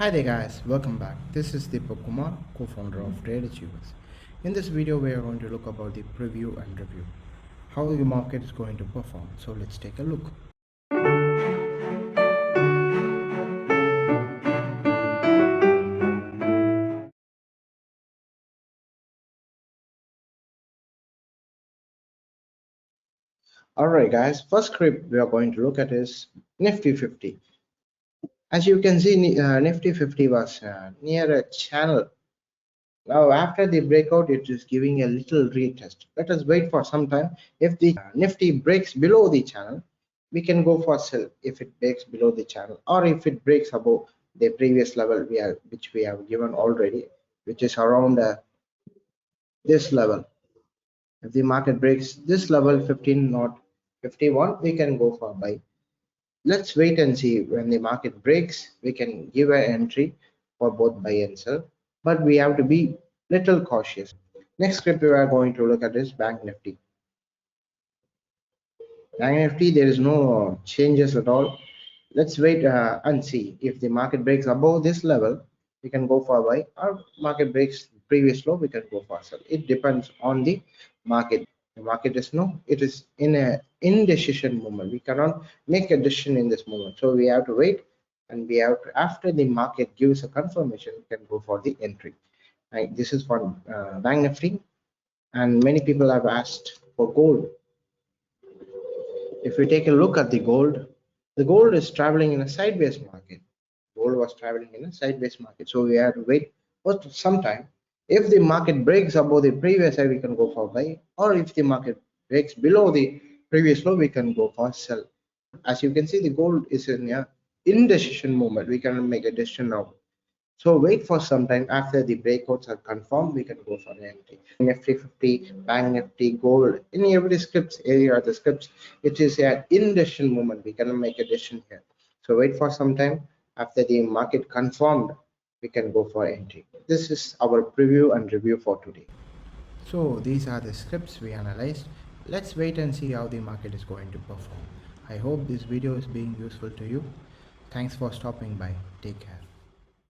Hi there guys, welcome back. This is Deepak Kumar, co-founder of Trade Achievers. In this video we are going to look about the preview and review, how the market is going to perform. So let's take a look. Alright guys, first script we are going to look at is Nifty 50. As you can see, Nifty 50 was near a channel. Now after the breakout, it is giving a little retest. Let us wait for some time. If the Nifty breaks below the channel, we can go for sell if it breaks below the channel, or if it breaks above the previous level which we have given already, which is around this level. If the market breaks this level 15 not 51, we can go for buy. Let's wait and see. When the market breaks, we can give an entry for both buy and sell, but we have to be little cautious. Next script we are going to look at is Bank Nifty. Bank Nifty, there is no changes at all. Let's wait and see. If the market breaks above this level, we can go for buy, or market breaks previous low, we can go for sell. It depends on the market. The market is it is in a indecision moment. We cannot make a decision in this moment, so we have to wait, and we have to, after the market gives a confirmation, we can go for the entry. Right, this is for Bank Nifty. And many people have asked for gold. If we take a look at the gold is traveling in a sideways market. Gold was traveling in a sideways market, so we have to wait for some time. If the market breaks above the previous high, we can go for buy, or if the market breaks below the previous low, we can go for sell. As you can see, the gold is in a indecision moment. We cannot make a decision now. So wait for some time. After the breakouts are confirmed, we can go for an entry. Nifty 50, Bank Nifty, gold. In every scripts area of the scripts, it is an indecision moment. We cannot make a decision here. So wait for some time. After the market confirmed, we can go for entry. This is our preview and review for today. So these are the scripts we analyzed. Let's wait and see how the market is going to perform. I hope this video is being useful to you. Thanks for stopping by. Take care.